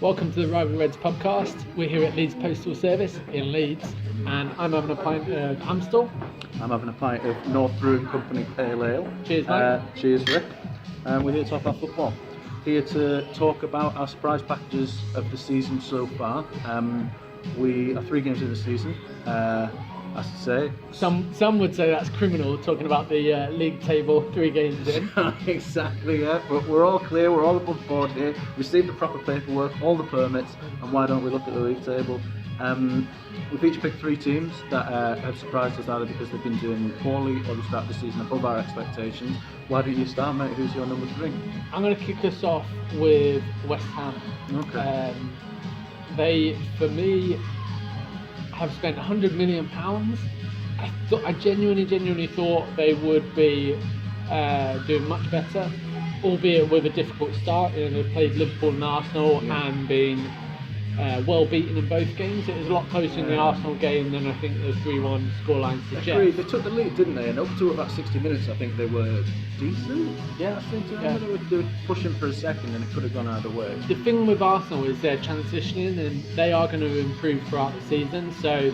Welcome to the Reds Pubcast. We're here at Leeds Postal Service in Leeds, and I'm having a pint of Amstel. I'm having a pint of North Brewing Company Pale Ale. Cheers, mate. Cheers, Rick. We're here to talk about football. Here to talk about our surprise packages of the season so far. We are 3 games into the season. As to say, Some would say that's criminal, talking about the league table 3 games in. Exactly, yeah. But we're all clear, we're all above board here. Received the proper paperwork, all the permits, and why don't we look at the league table? We've each picked 3 teams that have surprised us either because they've been doing poorly or they started the season above our expectations. Why don't you start, mate? Who's your number 3? I'm going to kick us off with West Ham. Okay. They, for me, have spent £100 million. I genuinely thought they would be doing much better, albeit with a difficult start. You know, they've played Liverpool and Arsenal and been well beaten in both games. It was a lot closer in the Arsenal game than I think the 3-1 scoreline suggests. Agreed. They took the lead, didn't they? And up to about 60 minutes, I think they were decent. Yeah, I think they were pushing for a second, and it could have gone either way. The thing with Arsenal is they're transitioning, and they are going to improve throughout the season. So,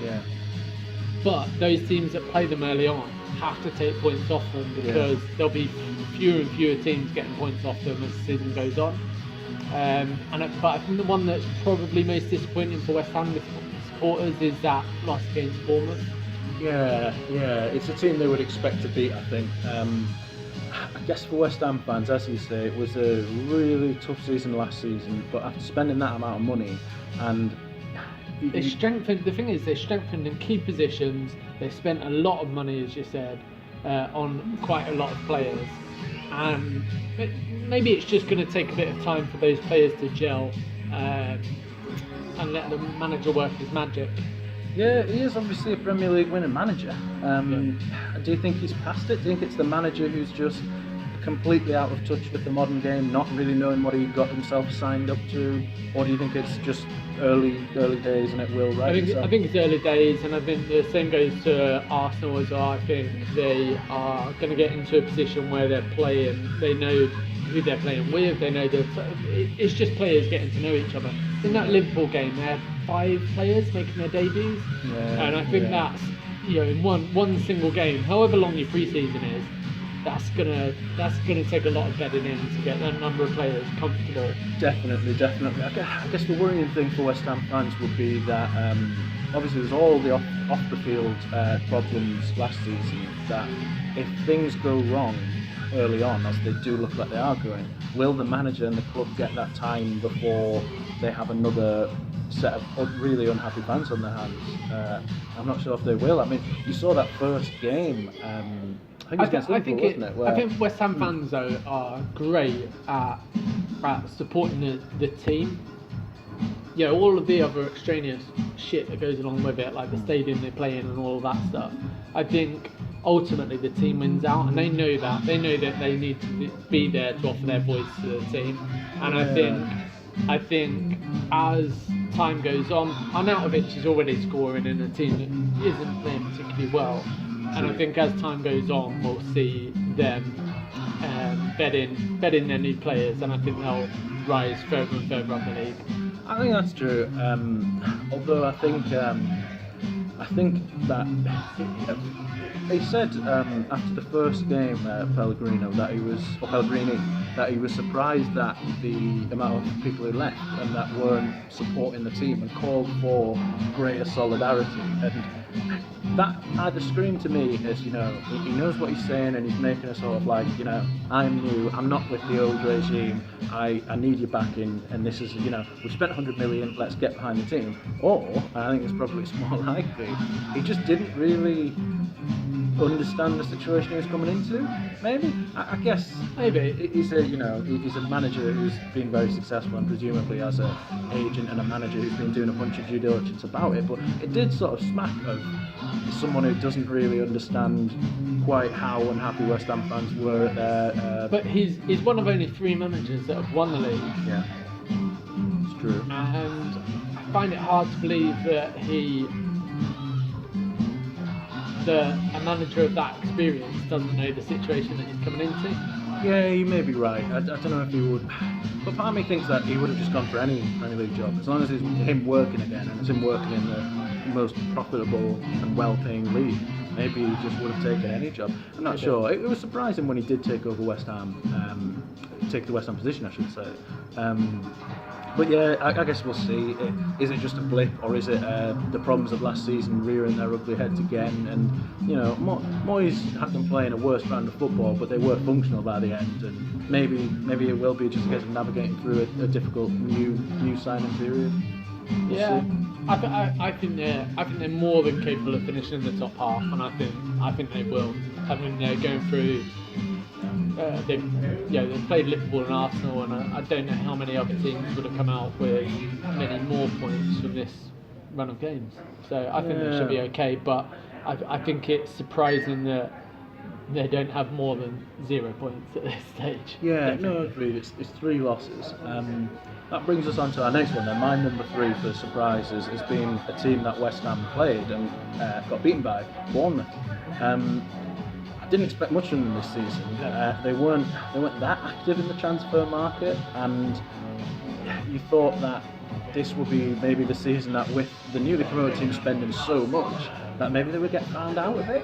but those teams that play them early on have to take points off them because there'll be fewer and fewer teams getting points off them as the season goes on. But I think the one that's probably most disappointing for West Ham supporters is that loss against Bournemouth. Yeah, it's a team they would expect to beat, I think. I guess for West Ham fans, as you say, it was a really tough season last season, but after spending that amount of money and they strengthened in key positions. They spent a lot of money, as you said, on quite a lot of players. And maybe it's just going to take a bit of time for those players to gel and let the manager work his magic. Yeah, he is obviously a Premier League winning manager. Do you think he's past it? Do you think it's the manager who's just completely out of touch with the modern game, not really knowing what he got himself signed up to? Or do you think it's just early days and it will right itself? I think it's early days, and I think the same goes to Arsenal as well. I think they are going to get into a position where they're playing, they know who they're playing with, they know it's just players getting to know each other. In that Liverpool game, they had 5 players making their debuts, and I think that's, in one single game, however long your pre-season is, that's gonna take a lot of bedding in to get that number of players comfortable. Definitely. I guess the worrying thing for West Ham fans would be that obviously there's all the off the field problems last season. That if things go wrong early on, as they do look like they are going, will the manager and the club get that time before they have another set of really unhappy fans on their hands? I'm not sure if they will. I mean, you saw that first game. I think West Ham fans though are great at supporting the team. Yeah, all of the other extraneous shit that goes along with it, like the stadium they play in and all of that stuff. I think ultimately the team wins out, and they know that. They know that they need to be there to offer their voice to the team. And I think as time goes on, Arnautovic is already scoring in a team that isn't playing particularly well. And I think as time goes on, we'll see them bed in their new players, and I think they'll rise further and further up the league. I think that's true. Although I think that he said after the first game, Pellegrini, that he was surprised at the amount of people who left and that weren't supporting the team, and called for greater solidarity. And that either screamed to me as, he knows what he's saying and he's making a sort of like, I'm new, I'm not with the old regime, I need your backing, and this is, we've spent 100 million, let's get behind the team. Or, I think it's probably more likely, he just didn't really understand the situation he was coming into. Maybe, I guess. Maybe he's a manager who's been very successful, and presumably as an agent and a manager who's been doing a bunch of due diligence about it. But it did sort of smack of someone who doesn't really understand quite how unhappy West Ham fans were at their. But he's one of only 3 managers that have won the league. Yeah, it's true. And I find it hard to believe that a manager of that experience doesn't know the situation that he's coming into. Yeah, you may be right. I don't know if he would, but part of me thinks that he would have just gone for any Premier League job as long as it's him working again and it's him working in the most profitable and well-paying league. Maybe he just would have taken any job. I'm not sure. It was surprising when he did take over West Ham, take the West Ham position, I should say. But yeah, I guess we'll see. Is it just a blip, or is it the problems of last season rearing their ugly heads again? And you know, Moyes had them playing a worse brand of football, but they were functional by the end. And maybe it will be just a case of navigating through a difficult new signing period. Yeah, I think they're more than capable of finishing in the top half, and I think they will. I think they're going through. They've played Liverpool and Arsenal, and I don't know how many other teams would have come out with many more points from this run of games. So I think they should be okay, but I think it's surprising that they don't have more than 0 points at this stage. Yeah, no, agreed. It's 3 losses. That brings us on to our next one then. My number 3 for surprises has been a team that West Ham played and got beaten by, Bournemouth. I didn't expect much from them this season. They weren't that active in the transfer market, and you thought that this would be maybe the season that, with the newly promoted team spending so much, that maybe they would get found out of it.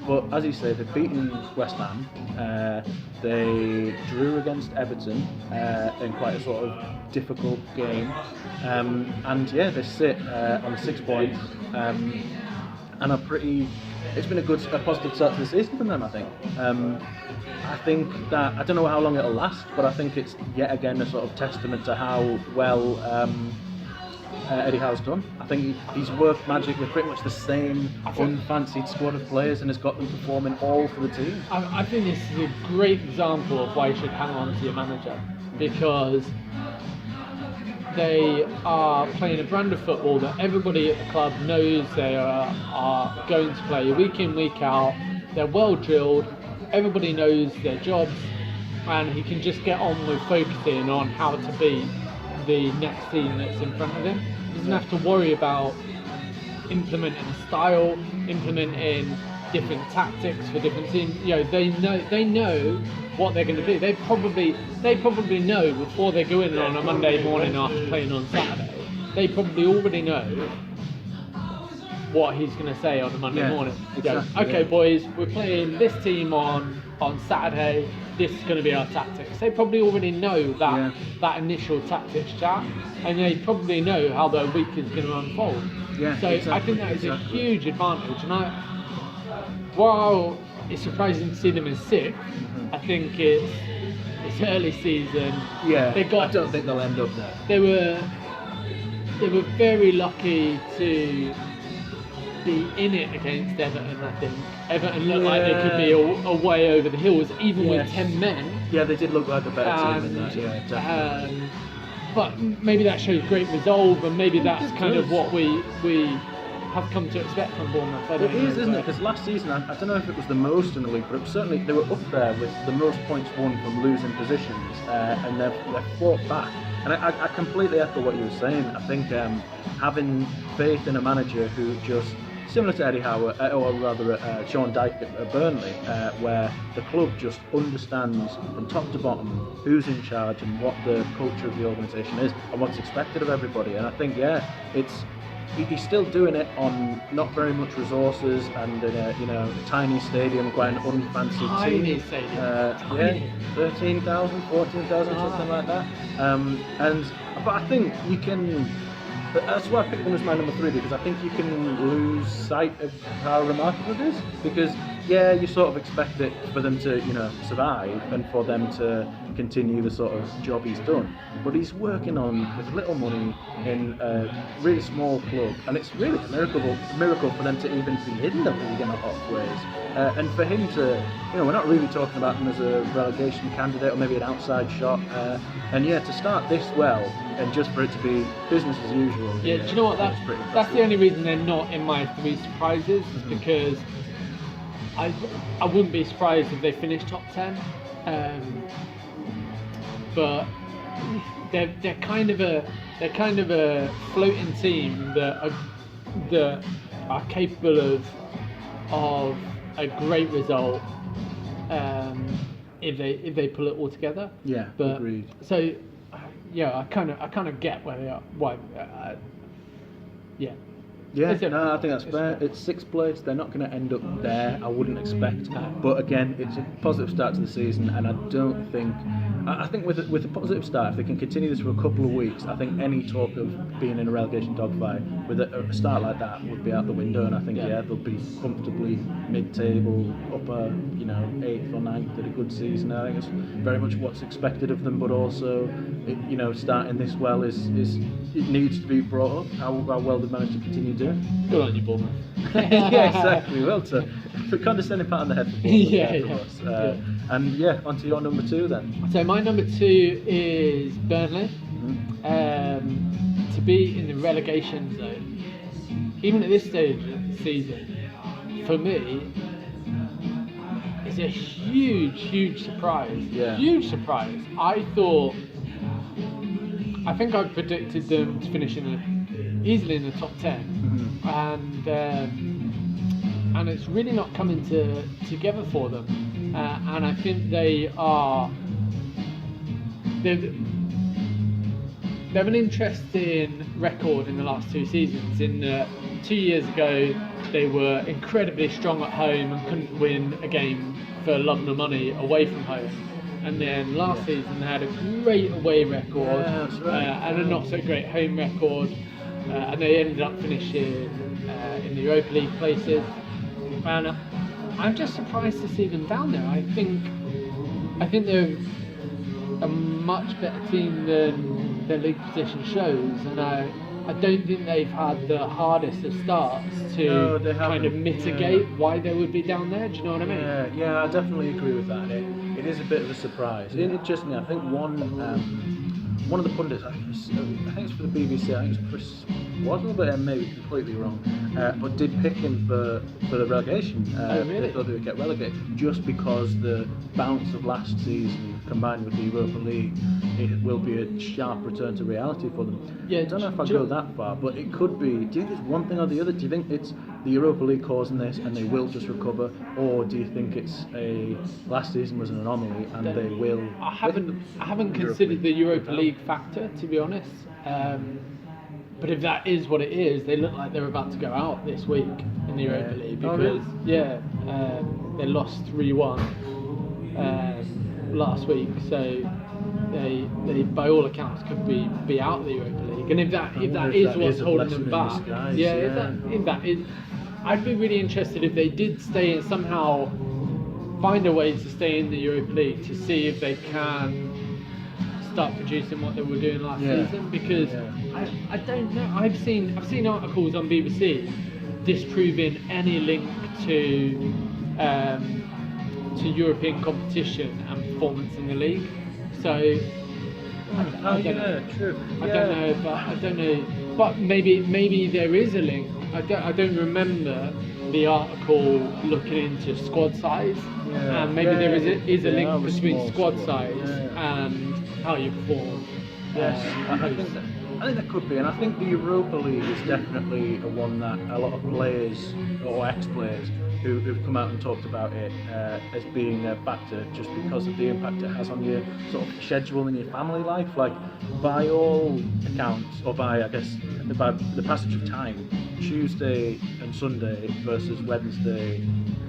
But as you say, they've beaten West Ham. They drew against Everton in quite a sort of difficult game, and yeah, they sit on 6 points. And it's been a positive start to the season for them, I think. I think that, I don't know how long it'll last, but I think it's yet again a sort of testament to how well Eddie Howe's done. I think he's worked magic with pretty much the same unfancied squad of players and has got them performing all for the team. I think this is a great example of why you should hang on to your manager, because they are playing a brand of football that everybody at the club knows they are going to play week in, week out. They're well drilled, everybody knows their jobs, and he can just get on with focusing on how to beat the next team that's in front of him. He doesn't have to worry about implementing a style, implementing different tactics for different teams. You know, they know what they're going to do. They probably know before they go in on a Monday morning after playing on Saturday. They probably already know what he's going to say on a Monday morning. Exactly, okay, boys, we're playing this team on Saturday. This is going to be our tactics. They probably already know that initial tactics chat, and they probably know how their week is going to unfold. Yeah, so exactly, I think that is a huge advantage. And while it's surprising to see them in 6th, I think it's early season. Yeah, I don't think they'll end up there. They were very lucky to be in it against Everton. I think Everton looked like they could be a way over the hills, even with 10 men. Yeah, they did look like a better team than that. Yeah, definitely. But maybe that shows great resolve, and maybe that's kind of what we have come to expect from Bournemouth. It is, isn't it? Because last season, I don't know if it was the most in the league, but it was certainly they were up there with the most points won from losing positions, and they've fought back. And I completely echo what you were saying. I think having faith in a manager who just, similar to Eddie Howe, or rather Sean Dyche at Burnley, where the club just understands from top to bottom who's in charge and what the culture of the organisation is and what's expected of everybody. And I think, he's still doing it on not very much resources and in a tiny stadium, quite an unfancy tiny team. Stadium. 13,000, 14,000, something like that. But I think you can. That's why I picked them as my number 3, because I think you can lose sight of how remarkable it is. Because you sort of expect it for them to, survive and for them to continue the sort of job he's done. But he's working on with little money in a really small club, and it's really a miracle for them to even be in the league in a lot of ways. And for him to, we're not really talking about him as a relegation candidate or maybe an outside shot. To start this well and just for it to be business as usual. Yeah, do you know what? That's the only reason they're not in my 3 surprises, is because I wouldn't be surprised if they finished top 10. But they're kind of a floating team that are capable of a great result, if they pull it all together. Yeah, but, agreed. So, I kind of get where they are. Why? Yeah. Yeah, It's no, I think that's it's fair. It's sixth place. They're not going to end up there, I wouldn't expect. But again, it's a positive start to the season, and I don't think. I think with a positive start, if they can continue this for a couple of weeks, I think any talk of being in a relegation dogfight with a start like that would be out the window. And I think they'll be comfortably mid-table, upper, 8th or 9th at a good season. I think it's very much what's expected of them, but also, starting this well is it needs to be brought up. How well they've managed to continue doing. Good on you, Bournemouth. Yeah, exactly. Well done. For condescending pat on the head for Bournemouth. Us. And on to your number 2 then. So my number 2 is Burnley. To be in the relegation zone, even at this stage of the season, for me, is a huge surprise. Yeah. Huge surprise. I think I predicted them to finish easily in the top 10, and it's really not coming together for them. And I think they've an interesting record in the last 2 seasons. In 2 years ago, they were incredibly strong at home and couldn't win a game for love nor money away from home. And then last season they had a great away record, and a not so great home record, and they ended up finishing in the Europa League places. And I'm just surprised to see them down there. I think they're a much better team than their league position shows, and I don't think they've had the hardest of starts to kind of mitigate why they would be down there. Do you know what I mean? Yeah, I definitely agree with that. It is a bit of a surprise. Interestingly, I think one of the pundits, I think it's for the BBC, I think it's Chris Waddle, but I may be completely wrong, but did pick him for the relegation. Really? They thought they would get relegated just because the bounce of last season combined with the Europa League, it will be a sharp return to reality for them. Yeah, I don't know if I'd go that far, but it could be. Do you think it's one thing or the other? Do you think it's the Europa League causing this and they will just recover, or do you think it's last season was an anomaly and they will? I haven't considered the Europa League factor, to be honest. But if that is what it is, they look like they're about to go out this week in the Europa League because they lost 3-1 last week, so they by all accounts could be out of the Europa League. And if that is what's holding them back, if that is, I'd be really interested if they did stay and somehow find a way to stay in the Europa League to see if they can start producing what they were doing last season, because I don't know. I've seen articles on BBC disproving any link to European competition and performance in the league. So I don't know, but maybe there is a link. I don't remember the article looking into squad size, and maybe there is a link between squad size and how you perform. Yes, I think that could be, and I think the Europa League is definitely a one that a lot of players or ex-players who've come out and talked about it as being a factor, just because of the impact it has on your sort of schedule and your family life. Like, by all accounts, or by the passage of time, Tuesday and Sunday versus Wednesday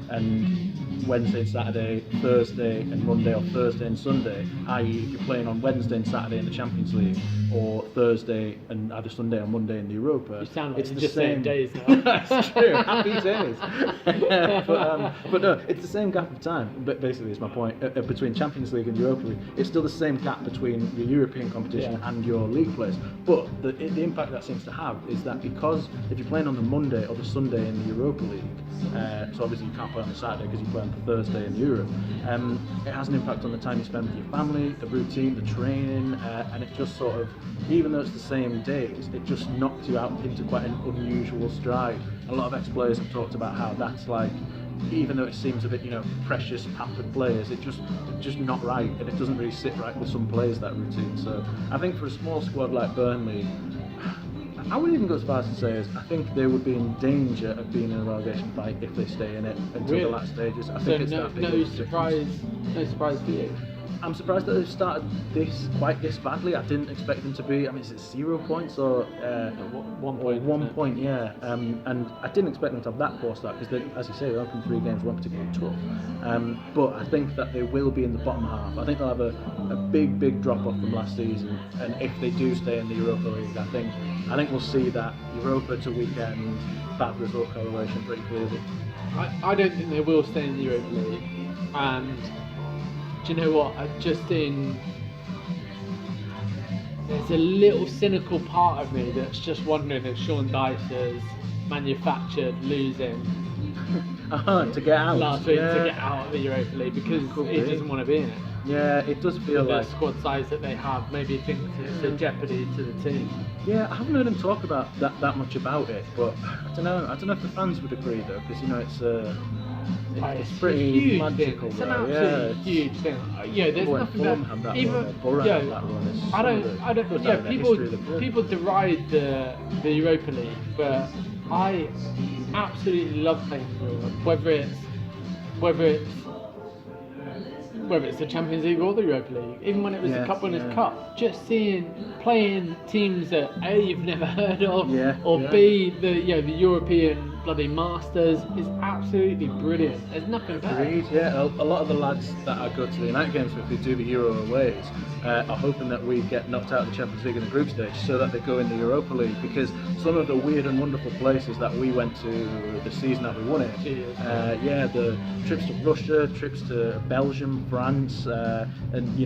and Saturday, Thursday and Monday, or Thursday and Sunday, i.e. if you're playing on Wednesday and Saturday in the Champions League, or Thursday and either Sunday or Monday in the Europa. You sound like it's you're the just same saying days now. That's true, happy days. But no, it's the same gap of time, but basically is my point, between Champions League and Europa League. It's still the same gap between the European competition and your league players, but the impact that seems to have is that because if you're playing on the Monday or the Sunday in the Europa League, so obviously you can't play on the Saturday because you play on the Thursday in Europe, it has an impact on the time you spend with your family, the routine, the training, and it just sort of, even though it's the same days, it just knocks you out into quite an unusual stride. A lot of ex-players have talked about how that's like, even though it seems a bit, precious, pampered players, it's just not right, and it doesn't really sit right with some players, that routine. So I think for a small squad like Burnley, I I wouldn't even go as far as to say is I think they would be in danger of being in a relegation fight if they stay in it until Really? the last stages. I So think it's no, that big no of a surprise, no surprise for you. I'm surprised that they've started this badly. I didn't expect them to be. I mean, is it 0 points or 1 point? or 1 point? Yeah. And I didn't expect them to have that poor start because, as you say, the opening 3 games weren't particularly tough. But I think that they will be in the bottom half. I think they'll have a big drop off from last season. And if they do stay in the Europa League, I think we'll see that Europa to weekend bad result correlation pretty clearly. I don't think they will stay in the Europa League. And do you know what? There's a little cynical part of me that's just wondering if Sean Dyche has manufactured losing To get out last week to get out of the Europa League because he doesn't want to be in it. Yeah, it does feel With like the squad size that they have, maybe thinks it's a jeopardy to the team. Yeah, I haven't heard him talk about that much about it, but I don't know if the fans would agree though, because it's pretty a huge magical. Thing. It's an though. absolutely huge thing. Yeah, there's nothing that even people deride the Europa League, but I absolutely love playing for Europe, whether it's the Champions League or the Europa League, even when it was the Cup Winners' Cup, just playing teams that A, you've never heard of, or B, the European bloody Masters is absolutely brilliant. There's nothing better. Agreed, yeah. A lot of the lads that I go to the United games with who do the Euro aways are hoping that we get knocked out of the Champions League in the group stage so that they go in the Europa League, because some of the weird and wonderful places that we went to the season that we won it, the trips to Russia, trips to Belgium, France, and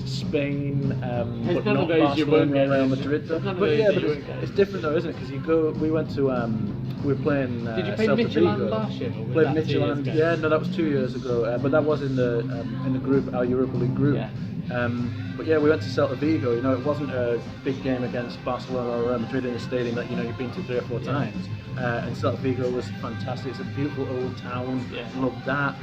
Spain, but not Barcelona or Real Madrid. But it's different though, isn't it? Because we went to, we were playing. Did you play Midtjylland last year? Played Midtjylland. Yeah, no, that was 2 years ago. But that was in the group, our Europa League group. Yeah. But yeah, we went to Celta Vigo. It wasn't a big game against Barcelona or Real Madrid in a stadium that you've been to 3 or 4 times. And Celta Vigo was fantastic. It's a beautiful old town. Yeah. Loved that.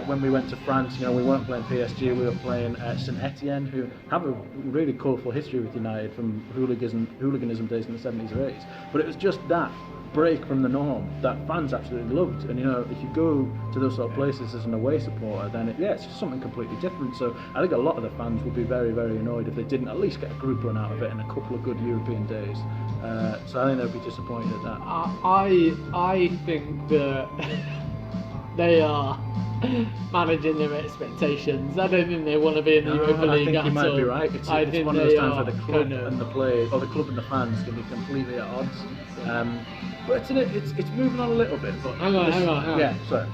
When we went to France, we weren't playing PSG. We were playing Saint Etienne, who have a really colourful history with United from hooliganism days in the 70s or 80s. But it was just that break from the norm that fans absolutely loved. And if you go to those sort of places as an away supporter, then it's just something completely different. So I think a lot of the fans would be very, very annoyed if they didn't at least get a group run out of it and a couple of good European days. So I think they'd be disappointed at that. I think that they are managing their expectations. I don't think they want to be in the Europa League at all. I think you might be right. It's one of those times where the club and the players, or the club and the fans, can be completely at odds. But it's moving on a little bit. But hang on. Yeah, sorry.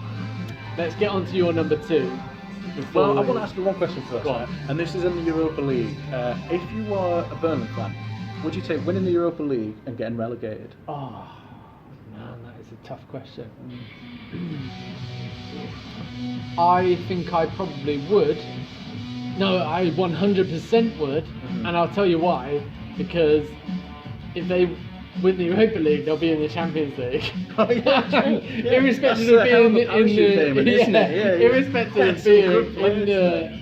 Let's get on to your number 2. Well, I want to ask you one question first. And this is in the Europa League. If you were a Burnley fan, would you take winning the Europa League and getting relegated? Oh, man, that is a tough question. I think I probably would. No, I 100% would, and I'll tell you why. Because if they win the Europa League, they'll be in the Champions League. Oh yeah, true. Irrespective of being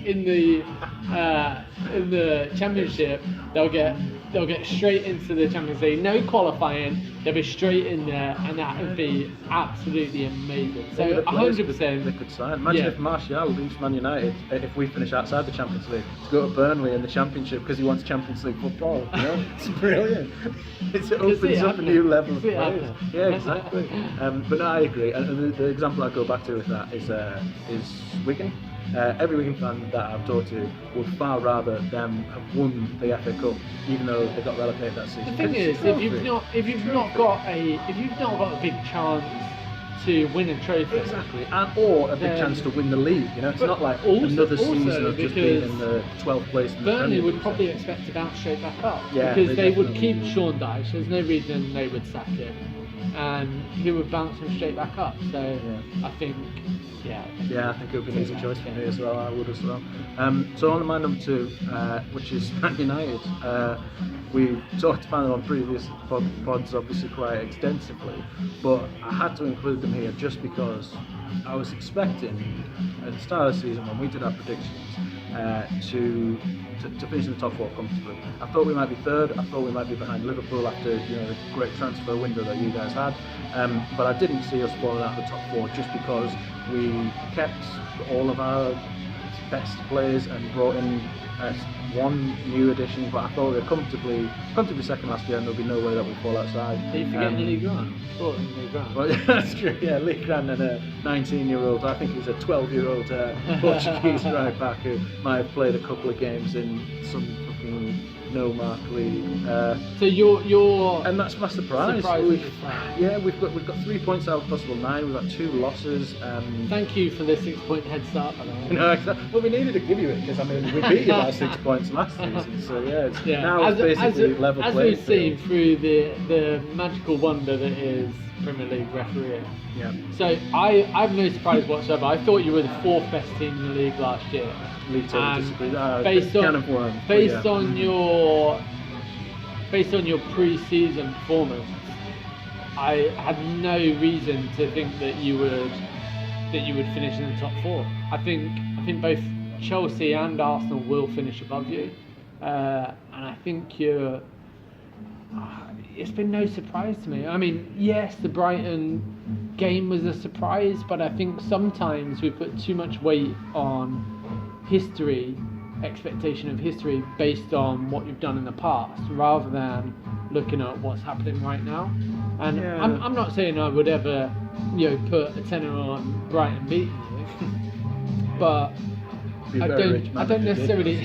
in the Championship, they'll get straight into the Champions League. No qualifying, they'll be straight in there, and that would be absolutely amazing. So 100%. They could sign. Imagine if Martial leaves Man United, if we finish outside the Champions League, to go to Burnley in the Championship because he wants Champions League football. It's brilliant. It opens up a new level of players. Yeah, exactly. But no, I agree. And the example I go back to with that is Wigan. Every Wigan fan that I've talked to would far rather them have won the FA Cup, even though they got relegated that season. The thing is, if you've not got a big chance to win a trophy, exactly, or a big chance to win the league, it's not like another season of just being in the 12th place. Burnley would probably expect to bounce straight back up, because they would keep Sean Dyche. There's no reason they would sack him, and he would bounce him straight back up. So I think. Yeah, I think it would be an easy choice for me as well. I would as well. So on to my number 2, which is Man United. We talked about them on previous pods, obviously quite extensively, but I had to include them here just because I was expecting at the start of the season when we did our predictions to to finish in the top 4 comfortably. I thought we might be third. I thought we might be behind Liverpool after the great transfer window that you guys had. But I didn't see us falling out of the top 4 just because we kept all of our best players and brought in one new addition. But I thought we were comfortably second last year, and there'll be no way that we fall outside. Are you forgetting League One? League One. Well, yeah, that's true. Yeah, League One and a 19-year-old. I think he's a 12-year-old Portuguese right back who might have played a couple of games in some fucking no-mark league. So you're and that's my surprise. We've got 3 points out of possible 9. We've got 2 losses. Thank you for the 6-point head start. No, exactly. Well, we needed to give you it because we beat you by 6 points last season. So now it's basically level playing as we've seen through the magical wonder that is Premier League refereeing. Yeah. So I've no surprise whatsoever. I thought you were the 4th best team in the league last year. League table disagree. Based on your pre-season performance, I had no reason to think that you would finish in the top 4. I think both Chelsea and Arsenal will finish above you, and I think you're. It's been no surprise to me. I mean, yes, the Brighton game was a surprise, but I think sometimes we put too much weight on expectation of history based on what you've done in the past, rather than looking at what's happening right now. And I'm not saying I would ever, put a tenner on Brighton beating you, but I don't necessarily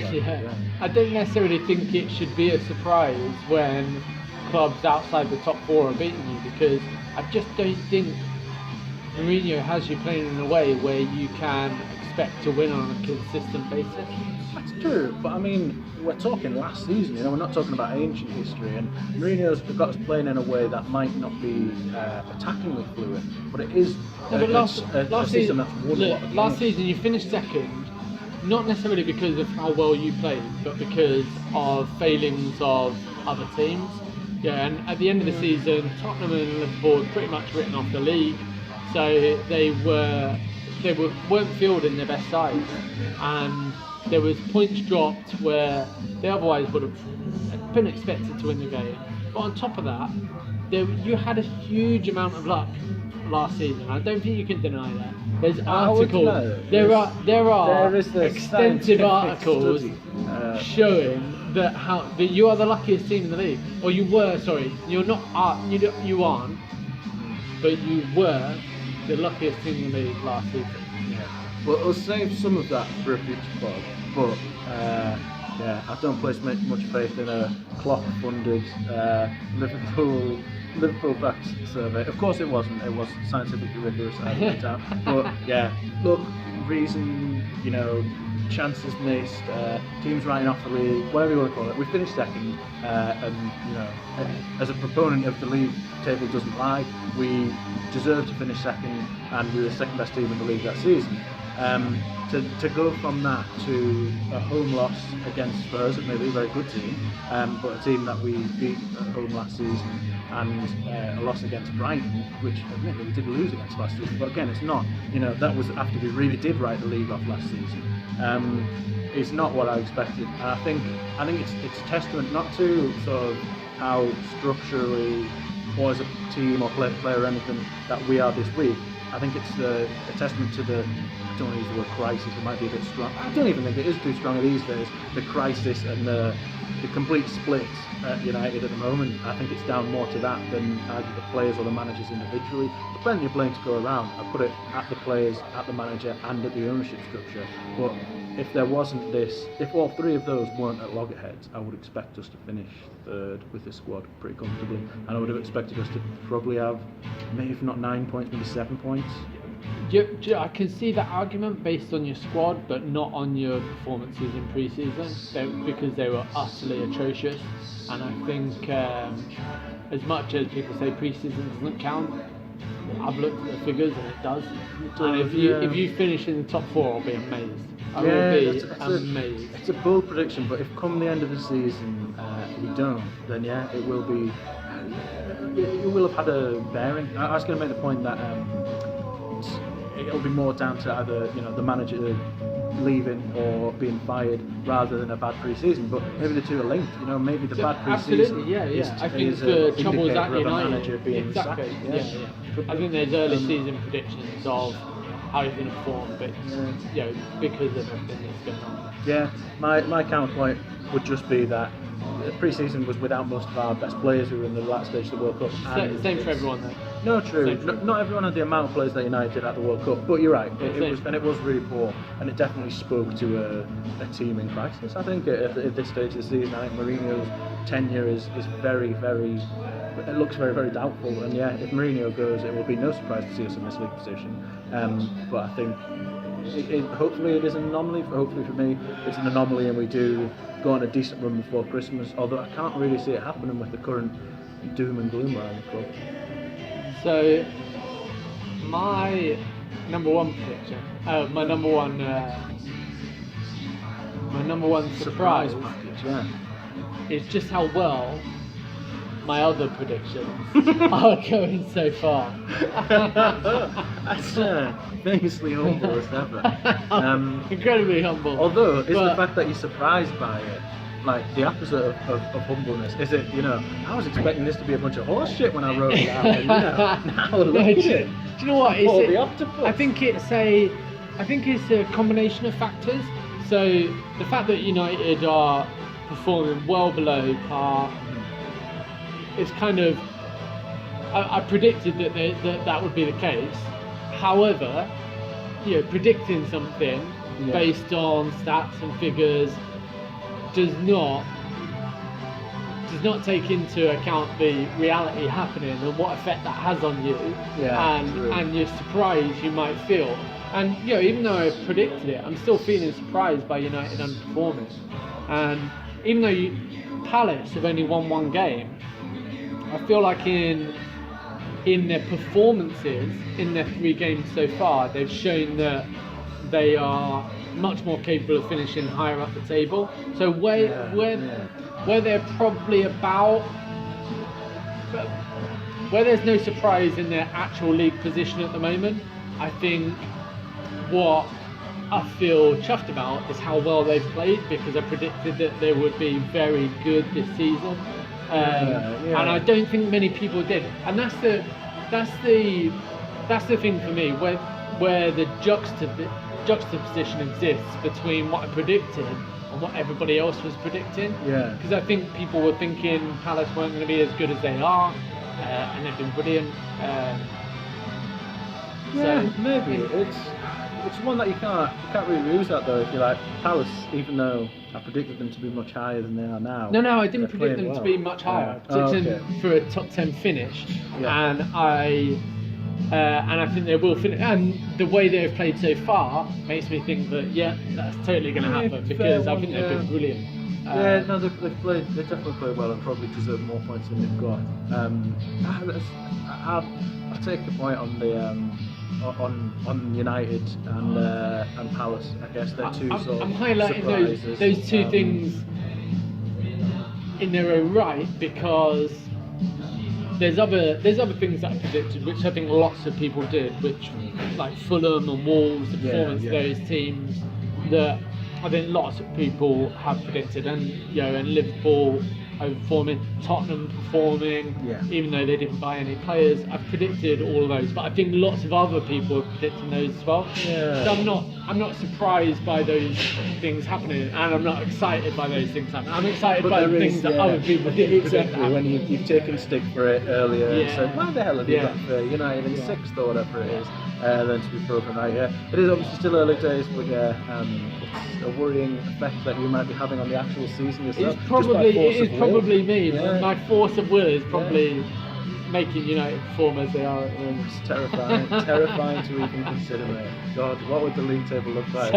think it should be a surprise when clubs outside the top 4 are beating you, because I just don't think Mourinho has you playing in a way where you can expect to win on a consistent basis. That's true, but I mean, we're talking last season, we're not talking about ancient history, and Mourinho's got us playing in a way that might not be attackingly fluid, but it is last season that's won a lot of last season you finished second, not necessarily because of how well you played, but because of failings of other teams. Yeah, and at the end of the season, Tottenham and Liverpool were pretty much written off the league, so they weren't fielding their best sides, and there was points dropped where they otherwise would have been expected to win the game. But on top of that, you had a huge amount of luck last season. I don't think you can deny that. There's articles. There are extensive articles showing that you are the luckiest team in the league, or you were. Sorry, you're not. You aren't, but you were the luckiest team in the league last season. Yeah. Well, I'll save some of that for a future pod, but I don't place much faith in a Klopp-funded Liverpool-backed survey. Of course, it wasn't. It was scientifically rigorous at the time. But look, reason, chances missed, teams writing off the league, whatever you want to call it. We finished second, and as a proponent of the league table doesn't lie, we deserved to finish second, and we were the second best team in the league that season. To go from that to a home loss against Spurs, admittedly a very good team, but a team that we beat at home last season, and a loss against Brighton, which admittedly we did lose against last season, but again, it's not, that was after we really did write the league off last season. It's not what I expected, and I think it's a testament not to sort of how structurally, or as a team or player or anything, that we are this week. I think it's a testament to I don't want to use the word crisis, it might be a bit strong. I don't even think it is too strong these days, the crisis and the complete split at United at the moment. I think it's down more to that than either the players or the managers individually. There's plenty of blame to go around. I put it at the players, at the manager, and at the ownership structure. But if there wasn't this, if all 3 of those weren't at loggerheads, I would expect us to finish third with the squad pretty comfortably, and I would have expected us to probably have, maybe if not 9 points, maybe 7 points. I can see that argument based on your squad, but not on your performances in pre-season, because they were utterly atrocious. And I think, as much as people say pre-season doesn't count, I've looked at the figures and it does. And if you finish in the top 4, I'll be amazed. I will be amazed. It's a bold prediction, but if come the end of the season we don't, then it will be. It will have had a bearing. I was going to make the point that it'll be more down to either the manager leaving or being fired rather than a bad pre-season. But maybe the two are linked. You know, maybe the bad pre-season absolutely, yeah. I think the troubles at United, exactly. Yeah. I think there's early season predictions of how he's going to perform, but because of everything that's going on. Yeah, my counterpoint would just be that pre-season was without most of our best players who were in the last stage of the World Cup. Same for everyone though. No, true. Not everyone had the amount of players that United did at the World Cup, but you're right. It was really poor, and it definitely spoke to a team in crisis. I think at this stage of the season, I think Mourinho's tenure is very, very. It looks very, very doubtful. And yeah, if Mourinho goes, it will be no surprise to see us in this league position. But I think hopefully it is an anomaly. Hopefully for me, it's an anomaly, and we do go on a decent run before Christmas. Although I can't really see it happening with the current doom and gloom around the club. So, my number one prediction, my number one surprise yeah, is just how well my other predictions are going so far. That's famously humble as ever. Incredibly humble. Although, is the fact that you're surprised by it like the opposite of humbleness? Is it, I was expecting this to be a bunch of horse shit when I wrote it out, and now look at it. Do you know what? The octopus. I think it's a combination of factors. So the fact that United are performing well below par is kind of, I predicted that would be the case. However, predicting something based on stats and figures does not take into account the reality happening and what effect that has on you, and your surprise you might feel. And even though I predicted it, I'm still feeling surprised by United underperforming. And even though Palace have only won one game, I feel like in their performances in their 3 games so far, they've shown that they are much more capable of finishing higher up the table. So where they're probably about, where there's no surprise in their actual league position at the moment, I think what I feel chuffed about is how well they've played, because I predicted that they would be very good this season. And I don't think many people did, and that's the thing for me, where the juxtaposition exists between what I predicted and what everybody else was predicting. Because I think people were thinking Palace weren't going to be as good as they are, and they've been brilliant. Maybe it's one that you can't really lose that though. If you like Palace, even though I predicted them to be much higher than they are now. No, I didn't predict them to be much higher. I predicted them for a top 10 finish, and I think they will finish. And the way they've played so far makes me think that that's totally going to happen, because I think they've been brilliant. They definitely played well and probably deserve more points than they've got. I'll take a point on the on United and Palace. I guess they're two sort of. I'm highlighting those two things in their own right, because there's other things that I predicted, which I think lots of people did, which like Fulham and Wolves, the performance of those teams that I think lots of people have predicted, and and Liverpool overperforming, Tottenham performing, even though they didn't buy any players. I've predicted all of those, but I think lots of other people are predicting those as well. So I'm not surprised by those things happening, and I'm not excited by those things happening. I'm excited by the things that other people did. Exactly, when you've taken stick for it earlier and said, why the hell have you got for United in 6th or whatever it is, then to be proven right. It is obviously still early days, but it's a worrying effect that you might be having on the actual season yourself. It is probably me. My force of will is probably making United perform as they are at the moment. It's terrifying to even consider, mate. God, what would the league table look like?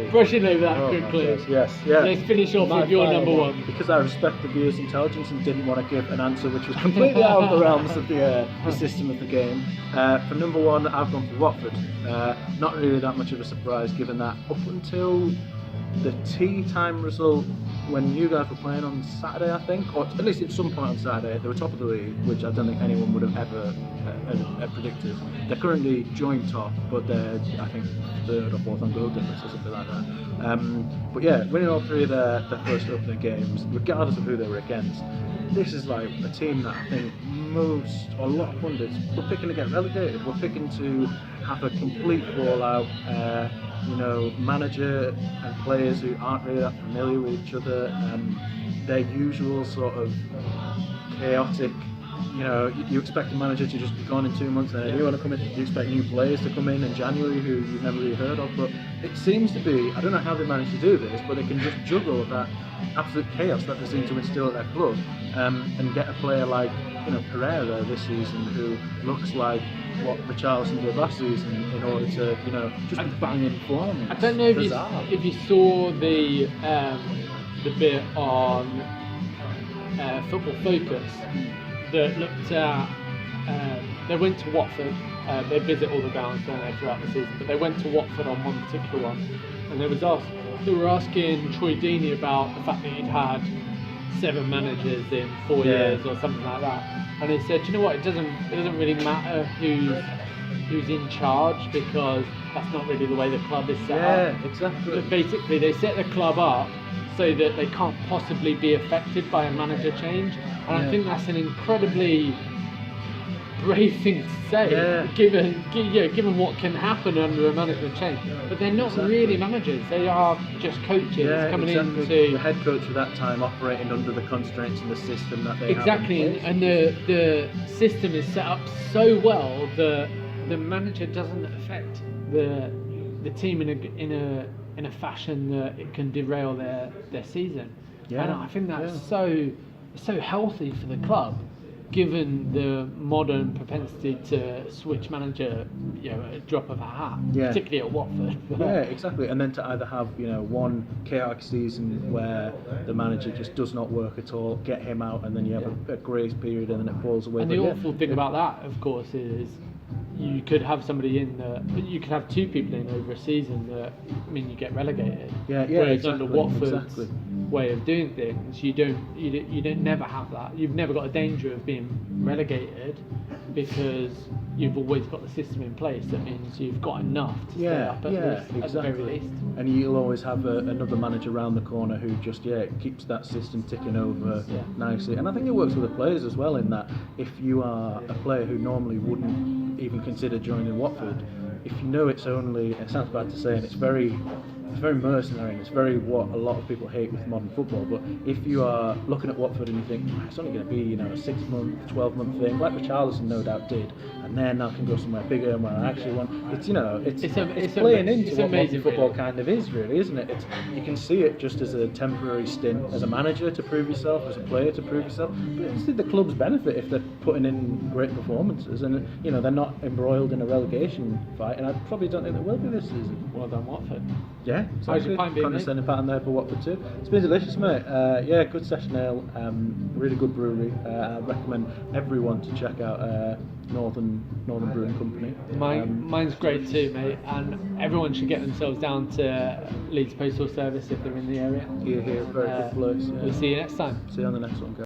Brushing over that quickly. Yes. Let's finish off with your number one. Because I respect the viewer's intelligence and didn't want to give an answer which was completely out of the realms of the system of the game. For number one, I've gone for Watford. Not really that much of a surprise, given that up until the tea time result when you guys were playing on Saturday, I think, or at least at some point on Saturday, they were top of the league, which I don't think anyone would have ever predicted. They're currently joint top, but they're, I think, third or fourth on goal difference or something like that. But yeah, winning all three of their first opening games, regardless of who they were against, this is like a team that I think a lot of pundits were picking to get relegated. We're picking to have a complete fallout. Manager and players who aren't really that familiar with each other, and their usual sort of chaotic. You expect a manager to just be gone in 2 months, and then you want to come in. You expect new players to come in January who you've never really heard of. But it seems to be, I don't know how they manage to do this, but they can just juggle that absolute chaos that they seem to instill at their club, and get a player like Pereira this season who looks like what Richarlison did last season in order to just be banging form. I don't know if you saw the bit on Football Focus that looked at they went to Watford. They visit all the grounds throughout the season, but they went to Watford on one particular one, and they were asking Troy Deeney about the fact that he'd had 7 managers in 4 years or something like that. And he said, you know what, it doesn't really matter who's in charge, because that's not really the way the club is set up. Yeah, exactly. But basically, they set the club up so that they can't possibly be affected by a manager change. And I think that's an incredibly brave thing to say, given what can happen under a management change. But they're not really managers; they are just coaches coming in to the head coach at that time, operating under the constraints and the system that they have. Exactly, and the system is set up so well that the manager doesn't affect the team in a fashion that it can derail their season. And I think that's so healthy for the club, given the modern propensity to switch manager, at a drop of a hat, particularly at Watford. Yeah, exactly. And then to either have, one chaotic season where the manager just does not work at all, get him out, and then you have a grace period, and then it falls away. And the awful thing about that, of course, is you could have somebody you could have 2 people in over a season that you get relegated. Whereas under Watford's way of doing things, you don't never have that. You've never got a danger of being relegated, because you've always got the system in place. That means you've got enough to stay up at the very least. And you'll always have another manager around the corner who just keeps that system ticking over nicely. And I think it works with the players as well, in that if you are a player who normally wouldn't even consider joining Watford, if you know it's only, it sounds bad to say, and it's very mercenary, and it's very what a lot of people hate with modern football, but if you are looking at Watford and you think it's only going to be a 6-month, 12-month thing, like Richarlison no doubt did, and then I can go somewhere bigger and where I actually want, it's playing into what modern football kind of is, really, isn't it? You can see it just as a temporary stint as a manager to prove yourself, as a player to prove yourself, but it's to the club's benefit if they're putting in great performances, and they're not embroiled in a relegation fight, and I probably don't think there will be this season. Well done, Watford. Yeah, how's your pint being, condescending pattern there for Watford too. It's been delicious, mate. Good session ale, really good brewery. I recommend everyone to check out Northern Brewing Company. Mine's great too, mate, and everyone should get themselves down to Leeds Postal Service if they're in the area. Here, very good place. We'll see you next time. See you on the next one, guys.